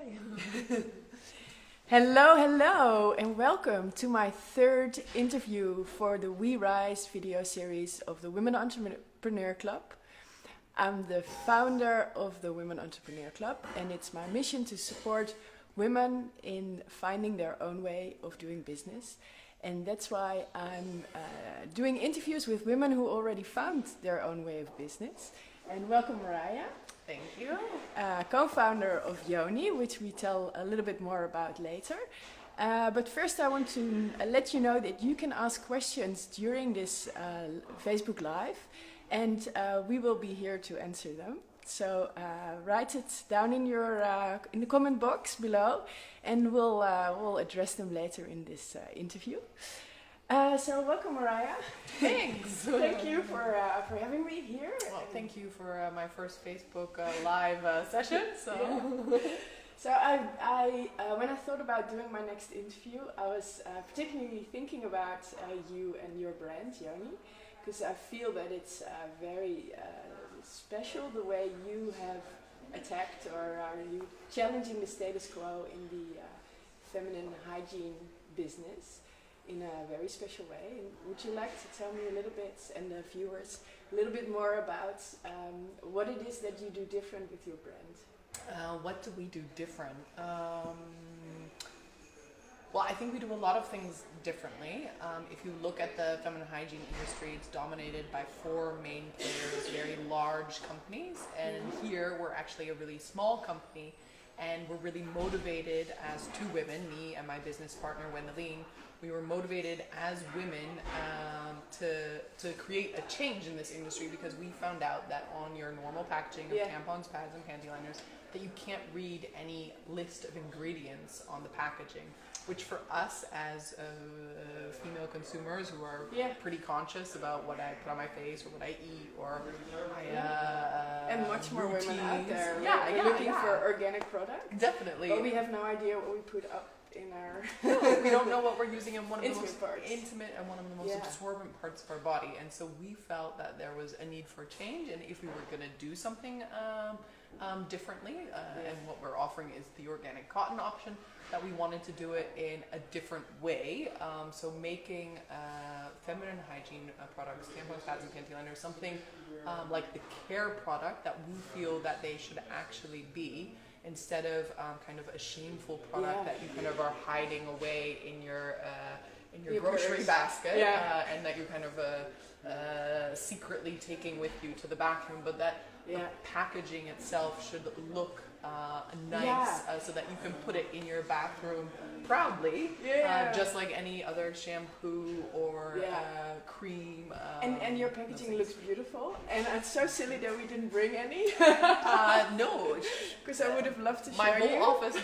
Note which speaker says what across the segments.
Speaker 1: Okay. Hello, and welcome to my third interview for the We Rise video series of the Women Entrepreneur Club. I'm the founder of the Women Entrepreneur Club, and it's my mission to support women in finding their own way of doing business. And that's why I'm doing interviews with women who already found their own way of business. And welcome, Mariah.
Speaker 2: Thank you.
Speaker 1: Co-founder of Yoni, which we tell a little bit more about later. But first I want to let you know that you can ask questions during this Facebook Live, and we will be here to answer them. So write it down in in the comment box below, and we'll address them later in this interview. So welcome, Mariah.
Speaker 2: Thanks.
Speaker 1: Thank you for having me here.
Speaker 2: Well, thank you for my first Facebook live session. So,
Speaker 1: so I when I thought about doing my next interview, I was particularly thinking about you and your brand, Yoni, because I feel that it's very special the way you have attacked or are you challenging the status quo in the feminine hygiene business in a very special way. And would you like to tell me a little bit, and the viewers, a little bit more about what it is that you do different with your brand?
Speaker 2: what do we do different? Well, I think we do a lot of things differently. If you look at the feminine hygiene industry, it's dominated by four main players, very large companies. And here we're actually a really small company, and we're really motivated as two women, me and my business partner, Wendeline. We were motivated as women to create a change in this industry, because we found out that on your normal packaging of tampons, pads, and panty liners, that you can't read any list of ingredients on the packaging, which for us as female consumers who are pretty conscious about what I put on my face or what I eat or my
Speaker 1: and much more
Speaker 2: routines.
Speaker 1: women out there looking for organic products.
Speaker 2: Definitely.
Speaker 1: But we have no idea what we put up in our
Speaker 2: we don't know what we're using in one of the most
Speaker 1: parts.
Speaker 2: Intimate and one of the most absorbent parts of our body. And so we felt that there was a need for change, and if we were going to do something differently, and what we're offering is the organic cotton option, that we wanted to do it in a different way. So making feminine hygiene products, tampons, pads, and panty liners, something like the care product that we feel that they should actually be, instead of kind of a shameful product that you kind of are hiding away in your grocery basket, and that you're kind of secretly taking with you to the bathroom, but that the packaging itself should look nice, so that you can put it in your bathroom proudly, just like any other shampoo or cream.
Speaker 1: And your packaging looks beautiful, and it's so silly that we didn't bring any.
Speaker 2: No,
Speaker 1: because I would have loved to show
Speaker 2: my
Speaker 1: you.
Speaker 2: whole office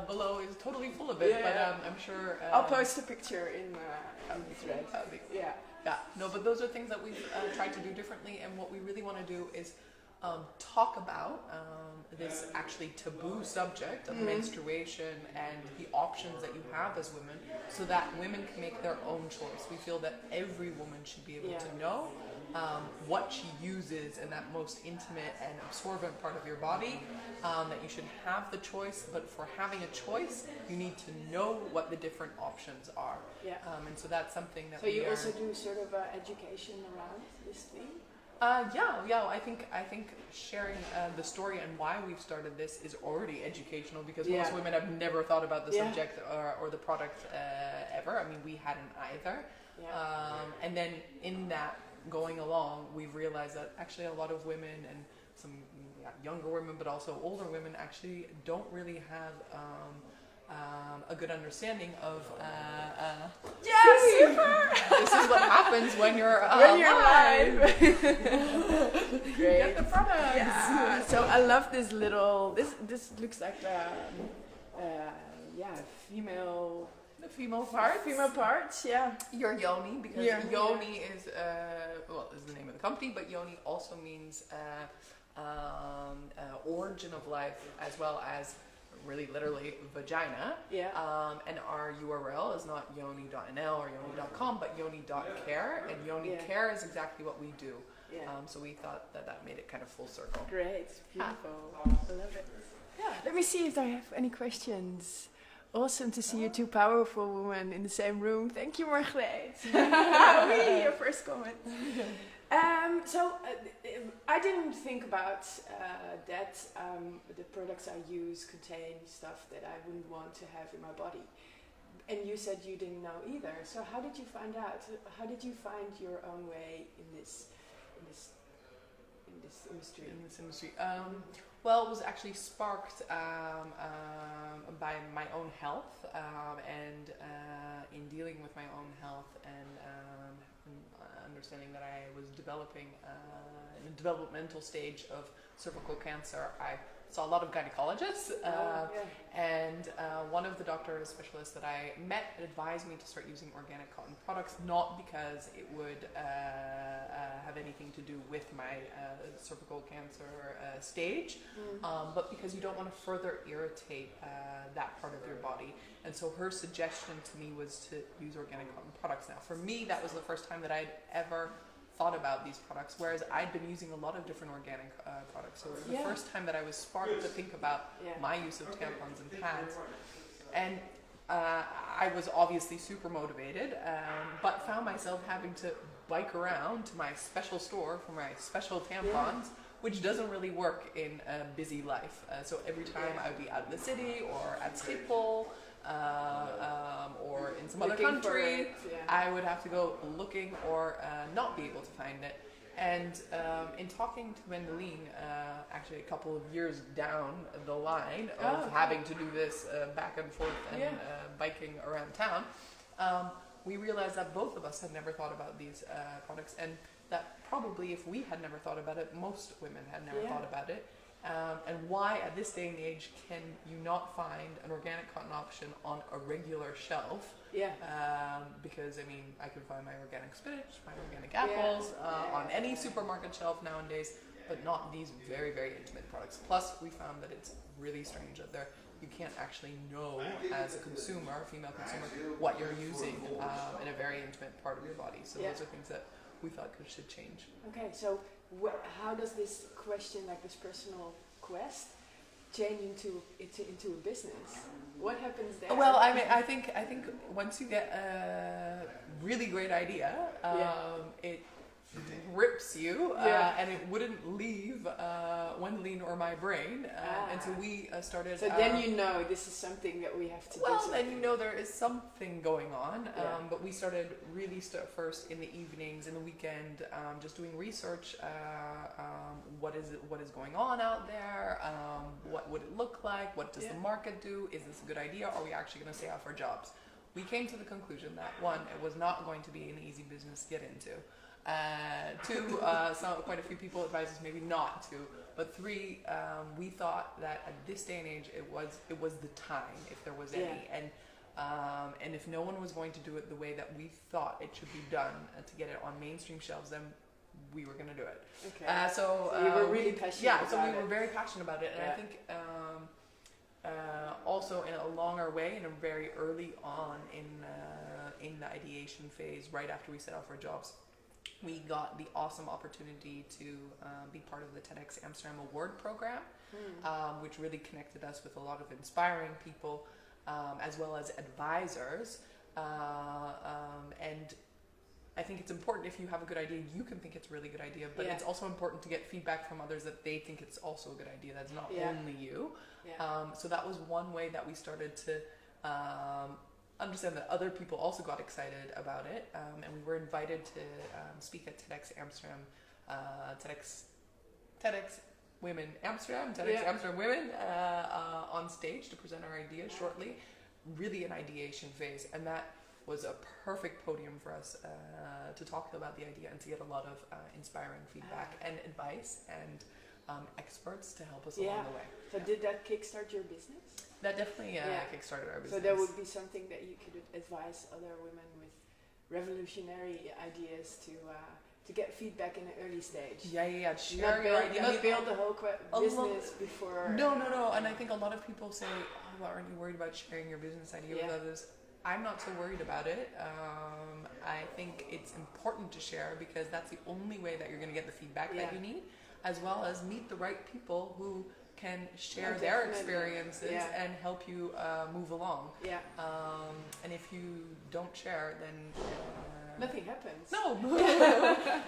Speaker 2: below is totally full of it, but I'm sure
Speaker 1: I'll post a picture in the thread.
Speaker 2: No, but those are things that we've tried to do differently, and what we really want to do is talk about this actually taboo subject of menstruation and the options that you have as women, so that women can make their own choice. We feel that every woman should be able to know what she uses in that most intimate and absorbent part of your body, that you should have the choice, but for having a choice, you need to know what the different options are. And so that's something that
Speaker 1: you also do sort of education around this theme?
Speaker 2: I think sharing the story and why we've started this is already educational, because most women have never thought about the subject or the product ever. I mean, we hadn't either. And then in that going along, we've realized that actually a lot of women, and some younger women, but also older women, actually don't really have a good understanding of
Speaker 1: super!
Speaker 2: This is what happens when you're
Speaker 1: live.
Speaker 2: Great. Get the products.
Speaker 1: Yeah. So I love this little. This looks like female.
Speaker 2: The female parts.
Speaker 1: Female parts. Yeah.
Speaker 2: Your Yoni, because Yoni is is the name of the company, but Yoni also means origin of life, as well as really literally vagina. And our URL is not yoni.nl or yoni.com, but yoni.care, and Yoni Care is exactly what we do. So we thought that made it kind of full circle.
Speaker 1: Great, beautiful. I love it.
Speaker 2: Yeah.
Speaker 1: Let me see if I have any questions. Awesome to see you two powerful women in the same room. Thank you, Margreet. Really, your first comment. I didn't think about that the products I use contain stuff that I wouldn't want to have in my body. And you said you didn't know either. So how did you find out? How did you find your own way in this industry?
Speaker 2: Well, it was actually sparked by my own health and in dealing with my own health and understanding that I was developing in a developmental stage of cervical cancer. I saw a lot of gynecologists and one of the doctor specialists that I met advised me to start using organic cotton products, not because it would have anything to do with my cervical cancer stage, but because you don't want to further irritate that part of your body. And so her suggestion to me was to use organic cotton products. Now for me, that was the first time that I'd ever thought about these products, whereas I'd been using a lot of different organic products. So it was the first time that I was sparked to think about my use of tampons and pads. And I was obviously super motivated, but found myself having to bike around to my special store for my special tampons, which doesn't really work in a busy life. So every time I would be out in the city or at Schiphol, or in some other country, I would have to go looking or not be able to find it. And in talking to Wendelin, actually a couple of years down the line of having to do this back and forth and biking around town, we realized that both of us had never thought about these products, and that probably if we had never thought about it, most women had never thought about it. And why at this day and age can you not find an organic cotton option on a regular shelf? Because I mean, I can find my organic spinach, my organic apples on any supermarket shelf nowadays, but not these very, very intimate products. Plus, we found that it's really strange that you can't actually know as a consumer, a female consumer, what you're using in a very intimate part of your body. So those are things that we thought should change.
Speaker 1: Okay, so how does this question, like this personal quest, change into a business? What happens there?
Speaker 2: Well, I mean, I think once you get a really great idea, it rips you, and it wouldn't leave Wendelin or my brain, and so we started.
Speaker 1: So then you know this is something that we have to do.
Speaker 2: Well, then you know there is something going on, but we started really first in the evenings, in the weekend, just doing research. What is going on out there? What would it look like? What does the market do? Is this a good idea? Are we actually going to stay off our jobs? We came to the conclusion that one, it was not going to be an easy business to get into. Two, quite a few people advised us maybe not to, but three, we thought that at this day and age it was the time, if there was any, and if no one was going to do it the way that we thought it should be done to get it on mainstream shelves, then we were going to do it.
Speaker 1: Okay. So you were really passionate.
Speaker 2: We were very passionate about it, and I think also in a longer way, in a very early on in the ideation phase, right after we set off our jobs, we got the awesome opportunity to be part of the TEDx Amsterdam Award program, which really connected us with a lot of inspiring people, as well as advisors. And I think it's important, if you have a good idea, you can think it's a really good idea, but it's also important to get feedback from others that they think it's also a good idea. That's not only you. So that was one way that we started to understand that other people also got excited about it, and we were invited to speak at TEDx Amsterdam, TEDx Women Amsterdam, Amsterdam Women on stage to present our ideas shortly. Really an ideation phase, and that was a perfect podium for us to talk about the idea and to get a lot of inspiring feedback and advice and experts to help us along the way.
Speaker 1: So did that kickstart your business?
Speaker 2: That definitely kickstarted our business.
Speaker 1: So that would be something that you could advise other women with revolutionary ideas to get feedback in an early stage.
Speaker 2: Share your idea.
Speaker 1: Not build the whole business before.
Speaker 2: No. And I think a lot of people say, "Oh, well, aren't you worried about sharing your business idea with others?" I'm not so worried about it. I think it's important to share because that's the only way that you're going to get the feedback that you need, as well as meet the right people who can share
Speaker 1: Yeah,
Speaker 2: their
Speaker 1: definitely.
Speaker 2: experiences
Speaker 1: Yeah.
Speaker 2: and help you move along.
Speaker 1: Yeah.
Speaker 2: And if you don't share, then
Speaker 1: Nothing happens.
Speaker 2: no,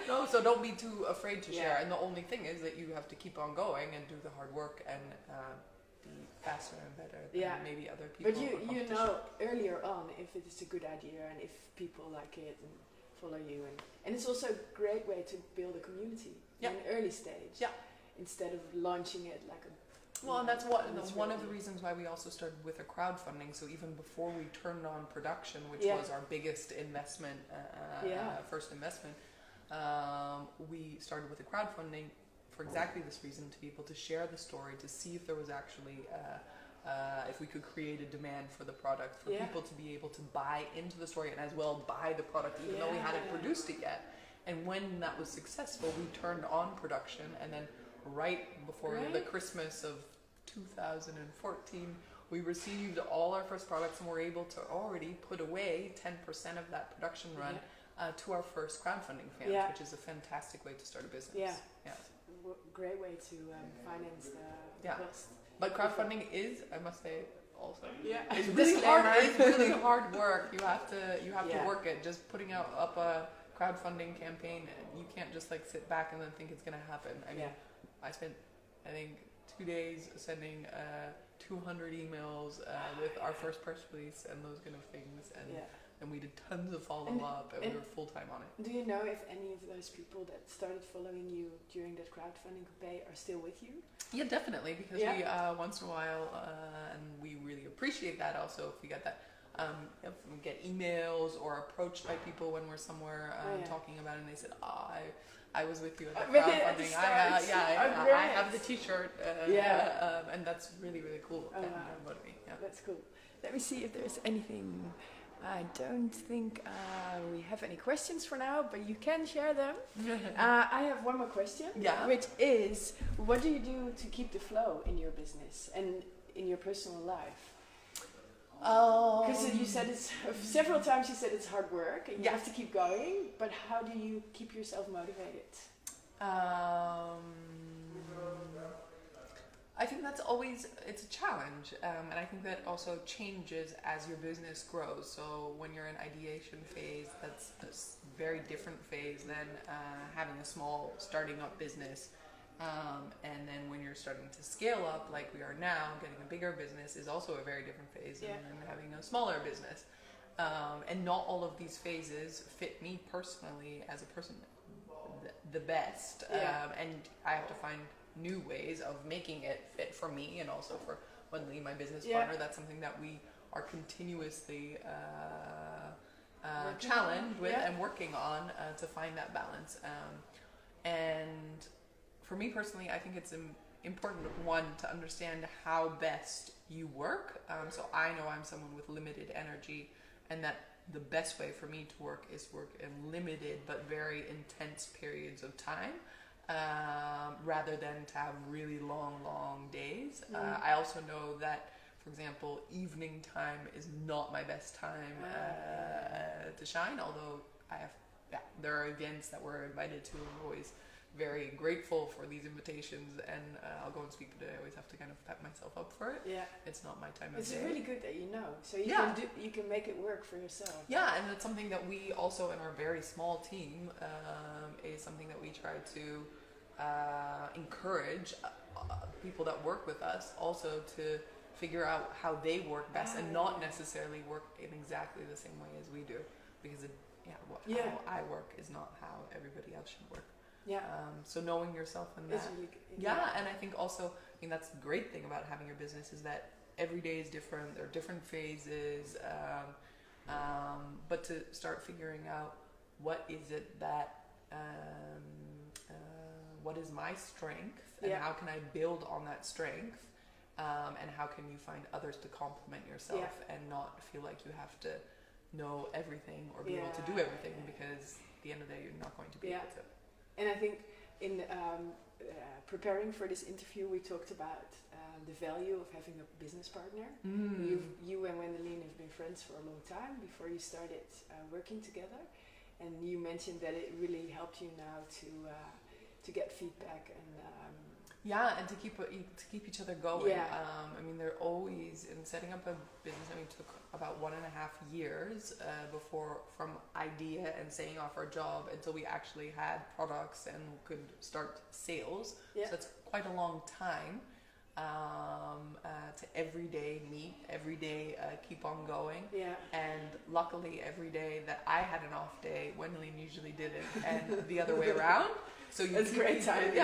Speaker 2: no. So don't be too afraid to share.
Speaker 1: Yeah.
Speaker 2: And the only thing is that you have to keep on going and do the hard work and be faster and better than
Speaker 1: Yeah.
Speaker 2: maybe other people.
Speaker 1: But
Speaker 2: or
Speaker 1: you
Speaker 2: competition.
Speaker 1: know earlier on if it is a good idea and if people like it and follow you, and it's also a great way to build a community
Speaker 2: Yeah.
Speaker 1: in an early stage.
Speaker 2: Yeah.
Speaker 1: Instead of launching it like a.
Speaker 2: Well, and that's one
Speaker 1: really
Speaker 2: of the reasons why we also started with a crowdfunding. So even before we turned on production, which
Speaker 1: Yeah.
Speaker 2: was our biggest investment, first investment, we started with a crowdfunding for exactly this reason, to be able to share the story, to see if there was actually, if we could create a demand for the product, for
Speaker 1: Yeah.
Speaker 2: people to be able to buy into the story and as well buy the product, even though we hadn't
Speaker 1: Yeah.
Speaker 2: produced it yet. And when that was successful, we turned on production, and then right before the
Speaker 1: Great.
Speaker 2: Christmas of 2014, we received all our first products and were able to already put away 10% of that production run to our first crowdfunding fans,
Speaker 1: Yeah.
Speaker 2: which is a fantastic way to start a business.
Speaker 1: Yeah.
Speaker 2: Yeah.
Speaker 1: Great way to finance the
Speaker 2: Yeah.
Speaker 1: cost.
Speaker 2: But crowdfunding is, I must say, also
Speaker 1: Yeah.
Speaker 2: it's really hard.
Speaker 1: Disclaimer.
Speaker 2: It's really hard work. You have to
Speaker 1: Yeah.
Speaker 2: work it. Just putting up a crowdfunding campaign, you can't just like sit back and then think it's gonna happen. I mean, I spent, I think, 2 days sending 200 emails with our first press release and those kind of things, and we did tons of follow-up, and we were full-time on it.
Speaker 1: Do you know if any of those people that started following you during that crowdfunding campaign are still with you?
Speaker 2: Yeah, definitely, because we once in a while, and we really appreciate that also if we get that, if we get emails or approached by people when we're somewhere talking about it, and they said, I was with you at the crowdfunding. I have the T-shirt. And that's really, really cool.
Speaker 1: Oh,
Speaker 2: and
Speaker 1: wow.
Speaker 2: motivating. Yeah.
Speaker 1: That's cool. Let me see if there's anything. I don't think we have any questions for now, but you can share them. I have one more question, which is, what do you do to keep the flow in your business and in your personal life? Because you said it's several times. You said it's hard work and you have to keep going. But how do you keep yourself motivated?
Speaker 2: I think that's always, it's a challenge, and I think that also changes as your business grows. So when you're in ideation phase, that's a very different phase than having a small starting up business. And then when you're starting to scale up like we are now, getting a bigger business is also a very different phase than having a smaller business. And not all of these phases fit me personally as a person the best. And I have to find new ways of making it fit for me and also for Wendy, my business partner. That's something that we are continuously challenged with and working on to find that balance. And for me personally, I think it's important, one, to understand how best you work. So I know I'm someone with limited energy, and that the best way for me to work is work in limited but very intense periods of time, rather than to have really long days. I also know that, for example, evening time is not my best time to shine, although there are events that we're invited to, and I'm always very grateful for these invitations, and I'll go and speak, but I always have to kind of pep myself up for it. It's not my time of day.
Speaker 1: It's really good that you know, so you can make it work for yourself.
Speaker 2: And it's something that we also, in our very small team, is something that we try to encourage people that work with us also to figure out how they work best, and not necessarily work in exactly the same way as we do, because how I work is not how everybody else should work. So knowing yourself in that.
Speaker 1: Really
Speaker 2: And I think also, that's the great thing about having your business, is that every day is different. There are different phases. But to start figuring out what is it that, what is my strength, and how can I build on that strength, and how can you find others to complement yourself and not feel like you have to know everything or be able to do everything, because at the end of the day you're not going to be able to.
Speaker 1: And I think in preparing for this interview, we talked about the value of having a business partner. You and Wendeline have been friends for a long time before you started working together, and you mentioned that it really helped you now to get feedback and
Speaker 2: Yeah, and to keep each other going.
Speaker 1: Yeah.
Speaker 2: I mean, they're always in setting up a business. I mean, it took about 1.5 years before from idea and saying off our job until we actually had products and could start sales.
Speaker 1: Yeah.
Speaker 2: So it's quite a long time to every day meet, every day keep on going.
Speaker 1: Yeah.
Speaker 2: And luckily, every day that I had an off day, Wendelin usually did it, and the other way around. So you
Speaker 1: That's great timing.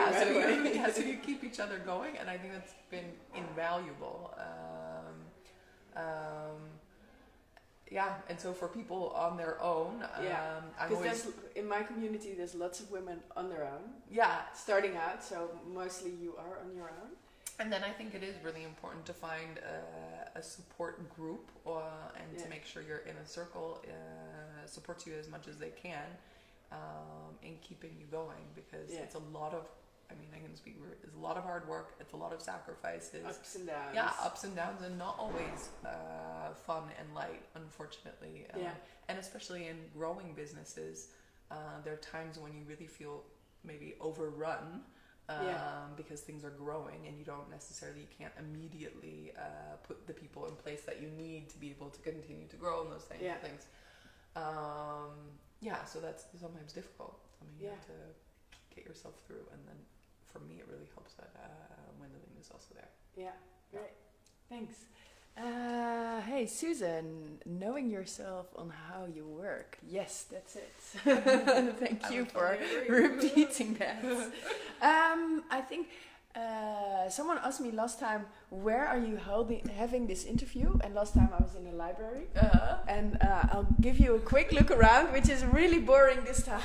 Speaker 2: So you keep each other going, and I think that's been invaluable. And so for people on their own,
Speaker 1: because in my community there's lots of women on their own.
Speaker 2: Yeah,
Speaker 1: starting out. So mostly you are on your own.
Speaker 2: And then I think it is really important to find a support group and to make sure you're in a circle supports you as much as they can. In keeping you going, because it's a lot of, I mean, I can speak, it's a lot of hard work, it's a lot of sacrifices,
Speaker 1: ups and downs.
Speaker 2: Yeah, ups and downs, and not always fun and light, unfortunately. And especially in growing businesses, there are times when you really feel maybe overrun because things are growing and you can't immediately put the people in place that you need to be able to continue to grow and those things. So that's sometimes difficult. I mean, you have to get yourself through, and then for me, it really helps that Wendelin is also there.
Speaker 1: Yeah, great. Thanks. Hey, Susan, knowing yourself on how you work. Yes, that's it. Thank you for repeating that. I think someone asked me last time, where are you having this interview? And last time I was in a library. And I'll give you a quick look around, which is really boring this time.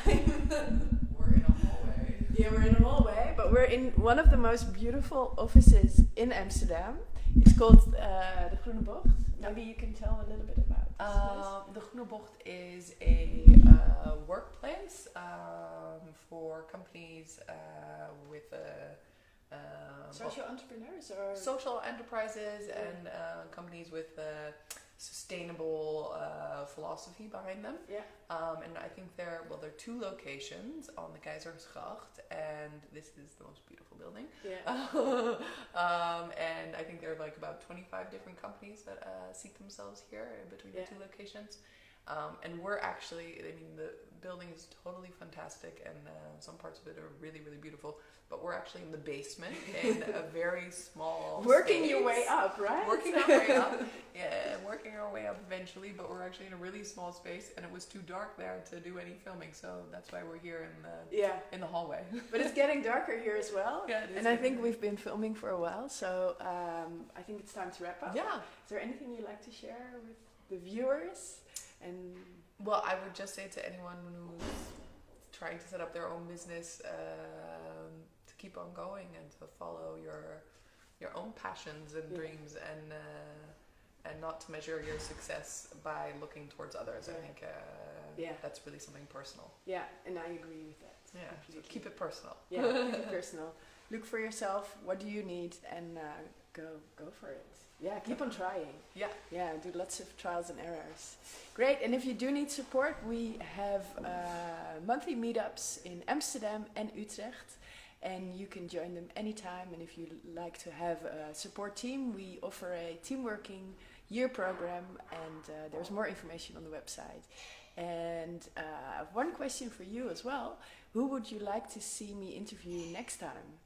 Speaker 2: We're in a hallway.
Speaker 1: Yeah, we're in a hallway, but we're in one of the most beautiful offices in Amsterdam. It's called the Groene Bocht. Maybe you can tell a little bit about this.
Speaker 2: The Groene Bocht is a workplace for companies with
Speaker 1: social entrepreneurs or
Speaker 2: social enterprises and companies with sustainable philosophy behind them.
Speaker 1: Yeah.
Speaker 2: And I think there are 2 locations on the Keizersgracht, and this is the most beautiful building.
Speaker 1: Yeah.
Speaker 2: And I think there are about 25 different companies that seat themselves here between the 2 locations. And we're actually, I mean, the building is totally fantastic, and some parts of it are really, really beautiful. But we're actually in the basement in a very small
Speaker 1: Working
Speaker 2: space.
Speaker 1: your way up, right?
Speaker 2: Working our way up. Yeah, working our way up eventually, but we're actually in a really small space, and it was too dark there to do any filming, so that's why we're here in the hallway. But
Speaker 1: it's getting darker here as well.
Speaker 2: Yeah, it is.
Speaker 1: And I think we've been filming for a while, so I think it's time to wrap up.
Speaker 2: Yeah.
Speaker 1: Is there anything you'd like to share with the viewers? And
Speaker 2: well, I would just say to anyone who's trying to set up their own business, to keep on going and to follow your own passions and dreams, and not to measure your success by looking towards others. I think that's really something personal.
Speaker 1: Yeah, and I agree with that.
Speaker 2: Yeah, so keep it personal.
Speaker 1: Yeah, keep it personal. Look for yourself. What do you need? And go for it. Yeah, keep on trying. Yeah, do lots of trials and errors. Great, and if you do need support, we have monthly meetups in Amsterdam and Utrecht, and you can join them anytime. And if you like to have a support team, we offer a team working year program, and there's more information on the website. And one question for you as well: who would you like to see me interview next time?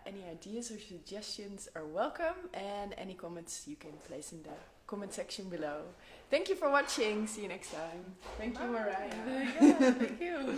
Speaker 1: Any ideas or suggestions are welcome, and any comments you can place in the comment section below. Thank you for watching. See you next time. Thank you, Mariah.
Speaker 2: Yeah, thank you.